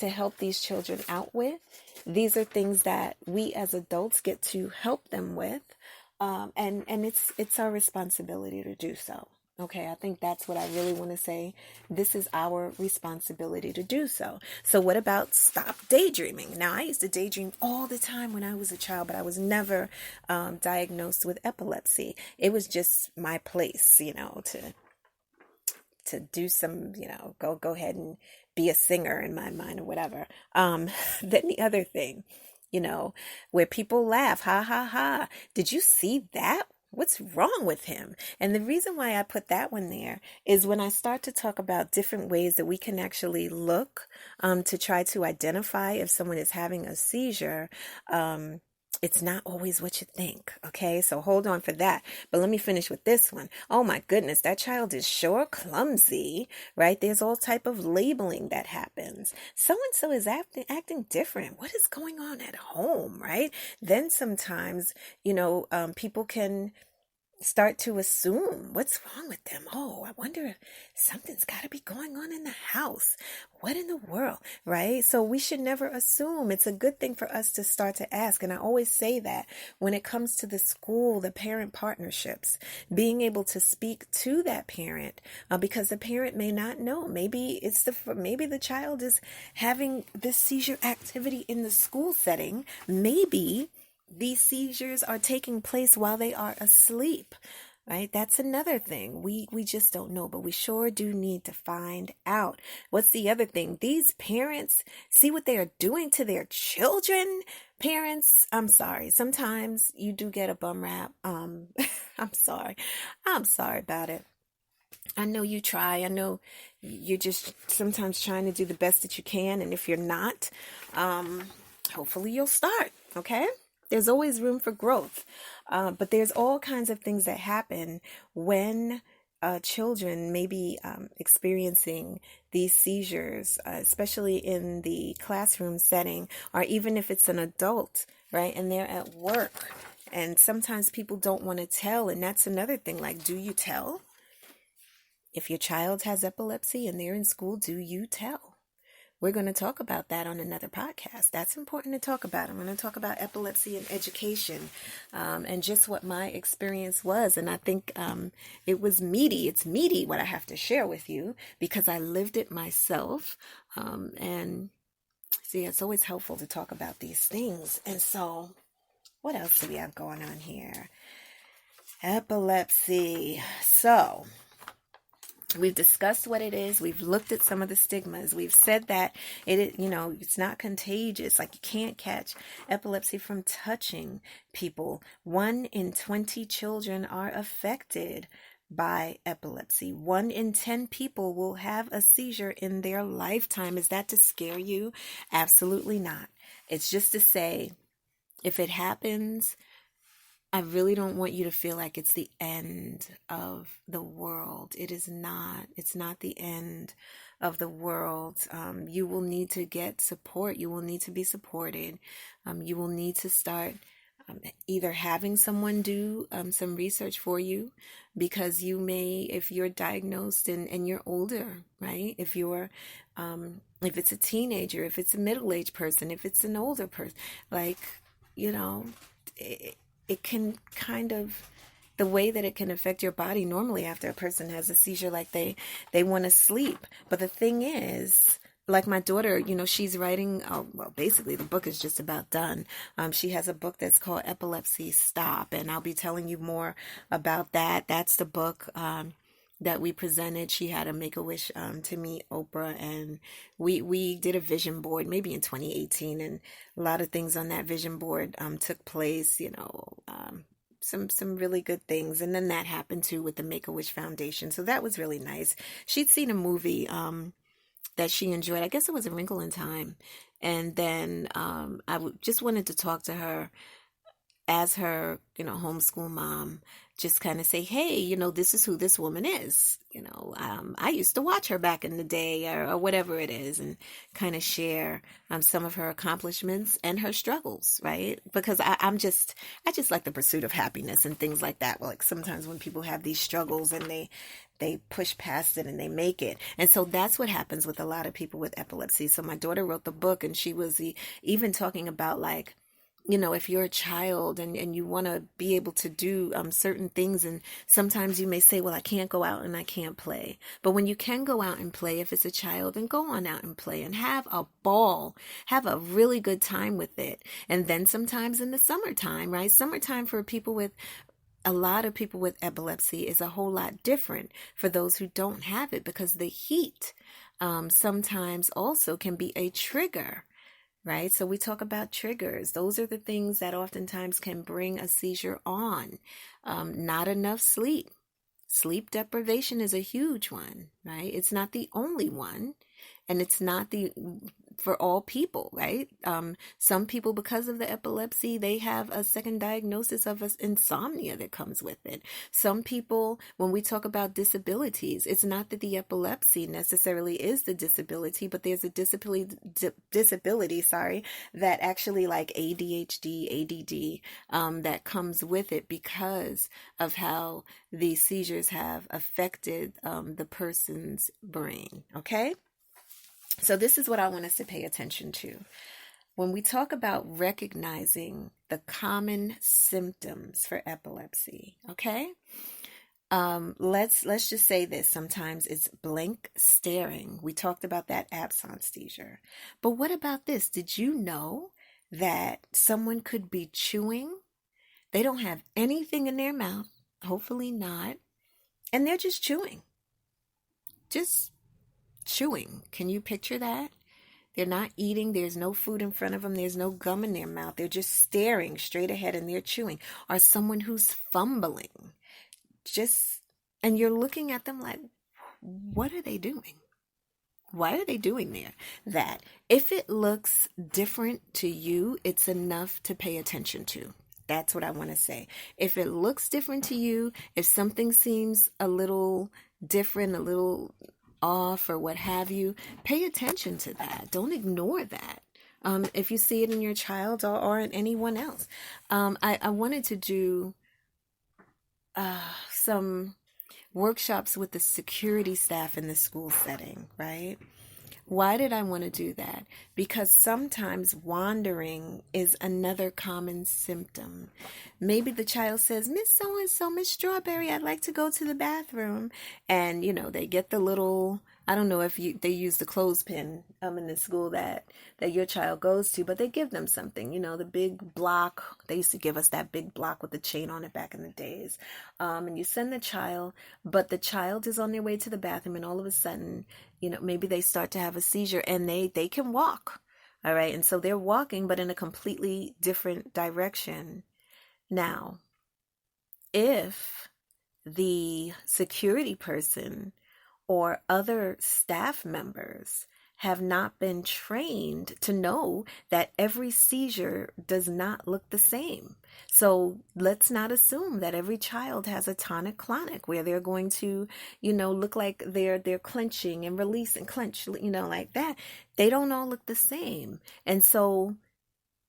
to help these children out with. These are things that we as adults get to help them with. And it's our responsibility to do so. Okay, I think that's what I really want to say. This is our responsibility to do so. So what about stop daydreaming? Now, I used to daydream all the time when I was a child, but I was never diagnosed with epilepsy. It was just my place, to do some, go ahead and be a singer in my mind or whatever. Then the other thing, where people laugh, ha, ha, ha. Did you see that? What's wrong with him? And the reason why I put that one there is when I start to talk about different ways that we can actually look to try to identify if someone is having a seizure, it's not always what you think. Okay, so hold on for that. But let me finish with this one. Oh my goodness, that child is sure clumsy, right? There's all type of labeling that happens. So-and-so is acting different. What is going on at home, right? Then sometimes, people can start to assume what's wrong with them. Oh, I wonder if something's got to be going on in the house. What in the world, right? So we should never assume. It's a good thing for us to start to ask. And I always say that when it comes to the school, the parent partnerships, being able to speak to that parent, because the parent may not know. Maybe maybe the child is having this seizure activity in the school setting. Maybe these seizures are taking place while they are asleep, right? That's another thing. We just don't know, but we sure do need to find out. What's the other thing? These parents, see what they are doing to their children. Parents, I'm sorry. Sometimes you do get a bum rap. I'm sorry. I'm sorry about it. I know you try. I know you're just sometimes trying to do the best that you can. And if you're not, hopefully you'll start, okay? There's always room for growth, but there's all kinds of things that happen when children may be experiencing these seizures, especially in the classroom setting, or even if it's an adult, right? And they're at work, and sometimes people don't want to tell, and that's another thing. Like, do you tell? If your child has epilepsy and they're in school, do you tell? We're going to talk about that on another podcast. That's important to talk about. I'm going to talk about epilepsy and education, and just what my experience was. And I think it was meaty. It's meaty what I have to share with you because I lived it myself. And see, it's always helpful to talk about these things. And so what else do we have going on here? Epilepsy. So we've discussed what it is. We've looked at some of the stigmas. We've said that it's not contagious. Like, you can't catch epilepsy from touching people. 1 in 20 children are affected by epilepsy. 1 in 10 people will have a seizure in their lifetime. Is that to scare you? Absolutely not. It's just to say, if it happens, I really don't want you to feel like it's the end of the world. It is not. It's not the end of the world. You will need to get support. You will need to be supported. You will need to start either having someone do some research for you, because you may, if you're diagnosed and you're older, right? If it's a teenager, if it's a middle-aged person, if it's an older person, it can kind of, the way that it can affect your body normally after a person has a seizure, like they want to sleep. But the thing is, like my daughter, she's writing, basically the book is just about done. She has a book that's called Epilepsy Stop, and I'll be telling you more about that. That's the book that we presented. She had a Make-A-Wish to meet Oprah, and we did a vision board maybe in 2018, and a lot of things on that vision board took place, some really good things. And then that happened too with the Make-A-Wish Foundation, so that was really nice. She'd seen a movie that she enjoyed. I guess it was A Wrinkle in Time, and then just wanted to talk to her as her homeschool mom, just kind of say, hey, this is who this woman is. I used to watch her back in the day, or whatever it is, and kind of share some of her accomplishments and her struggles, right? Because I just like the pursuit of happiness and things like that. Well, like sometimes when people have these struggles and they push past it and they make it. And so that's what happens with a lot of people with epilepsy. So my daughter wrote the book, and she was even talking about, like, if you're a child and you want to be able to do certain things, and sometimes you may say, well, I can't go out and I can't play. But when you can go out and play, if it's a child, then go on out and play and have a ball, have a really good time with it. And then sometimes in the summertime, right? Summertime for a lot of people with epilepsy is a whole lot different for those who don't have it, because the heat sometimes also can be a trigger. Right? So we talk about triggers. Those are the things that oftentimes can bring a seizure on. Not enough sleep. Sleep deprivation is a huge one, right? It's not the only one, and it's not for all people, right? Some people, because of the epilepsy, they have a second diagnosis of insomnia that comes with it. Some people, when we talk about disabilities, it's not that the epilepsy necessarily is the disability, but there's a disability, that actually, like ADHD, ADD, that comes with it because of how the seizures have affected the person's brain. Okay? So this is what I want us to pay attention to. When we talk about recognizing the common symptoms for epilepsy, okay? Let's just say this. Sometimes it's blank staring. We talked about that absence seizure. But what about this? Did you know that someone could be chewing? They don't have anything in their mouth, hopefully not, and they're just chewing. Just chewing. Can you picture that? They're not eating. There's no food in front of them. There's no gum in their mouth. They're just staring straight ahead and they're chewing. Or someone who's fumbling. And you're looking at them like, what are they doing? Why are they doing that? If it looks different to you, it's enough to pay attention to. That's what I want to say. If it looks different to you, if something seems a little different, a little off, or what have you, pay attention to that. Don't ignore that. If you see it in your child or in anyone else. I wanted to do some workshops with the security staff in the school setting, right? Why did I want to do that? Because sometimes wandering is another common symptom. Maybe the child says, Miss So-and-so, Miss Strawberry, I'd like to go to the bathroom. And, they get the little, I don't know if they use the clothespin in the school that your child goes to, but they give them something, the big block. They used to give us that big block with the chain on it back in the days. And you send the child, but the child is on their way to the bathroom, and all of a sudden, maybe they start to have a seizure, and they can walk. All right. And so they're walking, but in a completely different direction. Now, if the security person or other staff members have not been trained to know that every seizure does not look the same. So let's not assume that every child has a tonic-clonic where they're going to, look like they're clenching and release and clench, like that. They don't all look the same. And so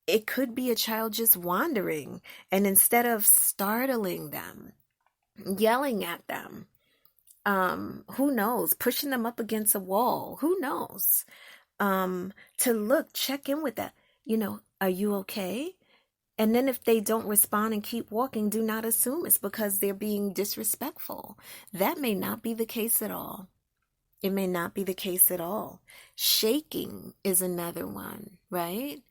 it could be a child just wandering, and instead of startling them, yelling at them, who knows, pushing them up against a wall, who knows, to check in with that, are you okay? And then if they don't respond and keep walking, do not assume it's because they're being disrespectful. That may not be the case at all. It may not be the case at all. Shaking is another one, right?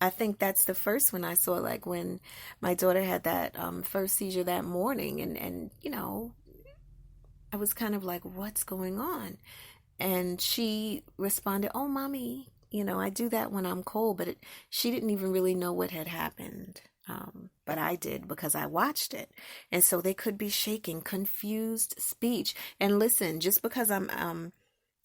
I think that's the first one I saw, like when my daughter had that first seizure that morning, and I was kind of like, what's going on? And she responded, oh, mommy, I do that when I'm cold, but she didn't even really know what had happened. But I did, because I watched it. And so they could be shaking, confused speech. And listen, just because I'm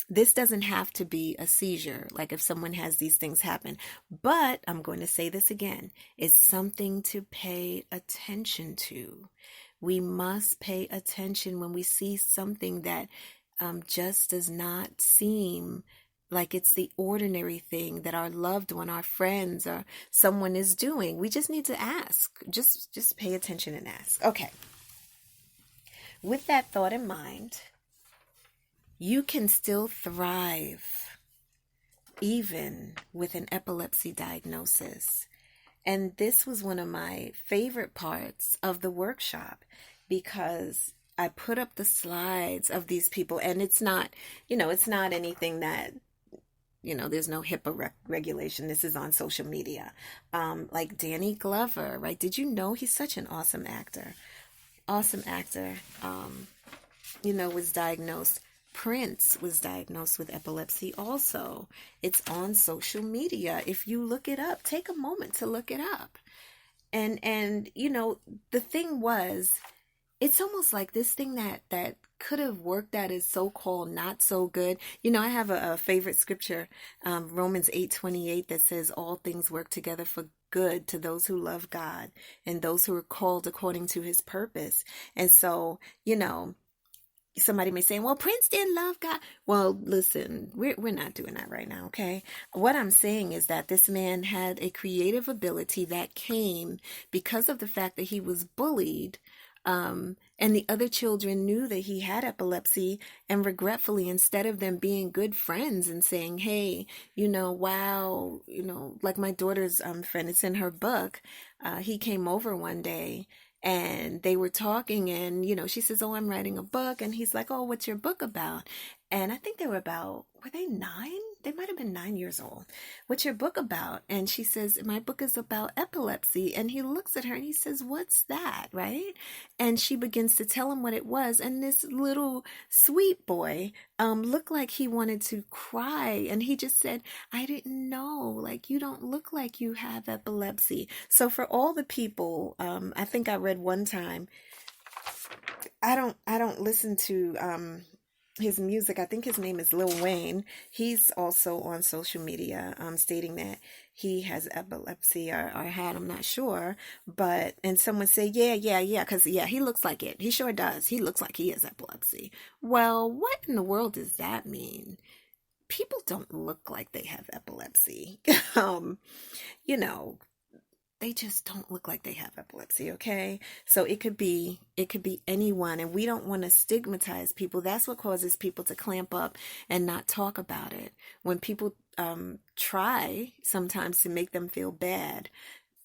This doesn't have to be a seizure, like if someone has these things happen. But I'm going to say this again, it's something to pay attention to. We must pay attention when we see something that just does not seem like it's the ordinary thing that our loved one, our friends, or someone is doing. We just need to ask. Just pay attention and ask. Okay. With that thought in mind, you can still thrive even with an epilepsy diagnosis. And this was one of my favorite parts of the workshop, because I put up the slides of these people, and it's not, it's not anything that, there's no HIPAA regulation. This is on social media. Like Danny Glover, right? Did you know he's such an awesome actor? Awesome actor, was diagnosed. Prince was diagnosed with epilepsy also. It's on social media. If you look it up, take a moment to look it up. And the thing was, it's almost like this thing that could have worked out is so-called not so good. I have a favorite scripture, Romans 8:28, that says all things work together for good to those who love God and those who are called according to his purpose. And so, somebody may say, well, Prince didn't love God. Well, listen, we're not doing that right now, okay? What I'm saying is that this man had a creative ability that came because of the fact that he was bullied, and the other children knew that he had epilepsy, and regretfully, instead of them being good friends and saying, hey, wow, like my daughter's friend, it's in her book, he came over one day, and they were talking, and, she says, oh, I'm writing a book. And he's like, oh, what's your book about? And I think were they 9? They might have been 9 years old. What's your book about? And she says, my book is about epilepsy. And he looks at her and he says, what's that? Right? And she begins to tell him what it was. And this little sweet boy looked like he wanted to cry. And he just said, I didn't know, like, you don't look like you have epilepsy. So for all the people, I think I read one time, I don't listen to his music. I think his name is Lil Wayne. He's also on social media stating that he has epilepsy or had, I'm not sure. And someone say, yeah, because he looks like it. He sure does. He looks like he has epilepsy. Well, what in the world does that mean? People don't look like they have epilepsy. They just don't look like they have epilepsy, okay? So it could be anyone, and we don't want to stigmatize people. That's what causes people to clamp up and not talk about it. When people try sometimes to make them feel bad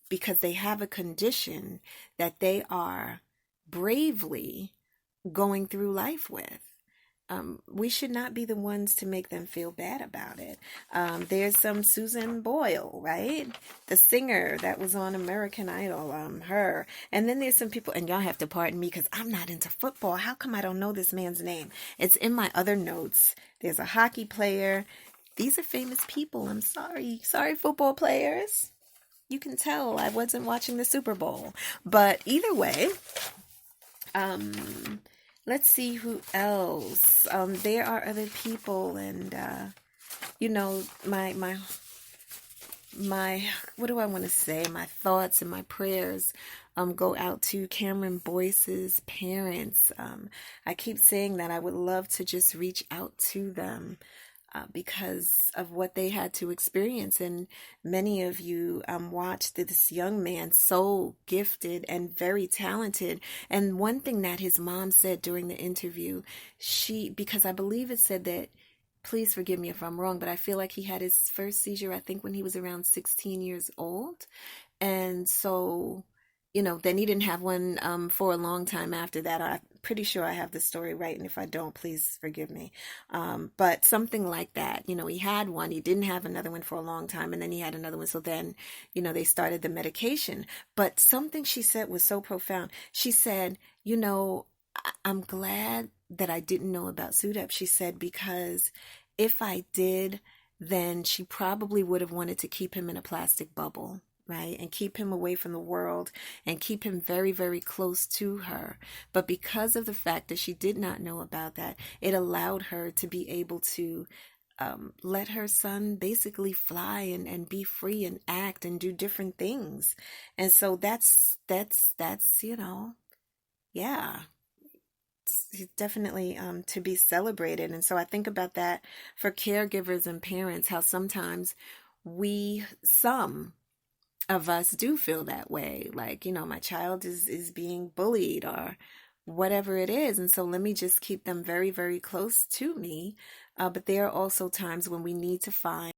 because they have a condition that they are bravely going through life with. We should not be the ones to make them feel bad about it. There's some Susan Boyle, right? The singer that was on American Idol, her. And then there's some people, and y'all have to pardon me because I'm not into football. How come I don't know this man's name? It's in my other notes. There's a hockey player. These are famous people. I'm sorry. Sorry, football players. You can tell I wasn't watching the Super Bowl. But either way, let's see who else. There are other people, and my what do I want to say? My thoughts and my prayers go out to Cameron Boyce's parents. I keep saying that I would love to just reach out to them. Because of what they had to experience. And many of you watched this young man, so gifted and very talented. And one thing that his mom said during the interview, because I believe it said that, please forgive me if I'm wrong, but I feel like he had his first seizure, I think, when he was around 16 years old. And so, then he didn't have one for a long time after that. I'm pretty sure I have the story right, and if I don't, please forgive me. But something like that, he had one, he didn't have another one for a long time, and then he had another one. So then, they started the medication. But something she said was so profound. She said, I'm glad that I didn't know about SUDEP. She said, because if I did, then she probably would have wanted to keep him in a plastic bubble. right? And keep him away from the world and keep him very, very close to her. But because of the fact that she did not know about that, it allowed her to be able to let her son basically fly and be free and act and do different things. And so that's, yeah, it's definitely to be celebrated. And so I think about that for caregivers and parents, how sometimes some of us do feel that way. Like, my child is being bullied or whatever it is. And so let me just keep them very, very close to me. But there are also times when we need to find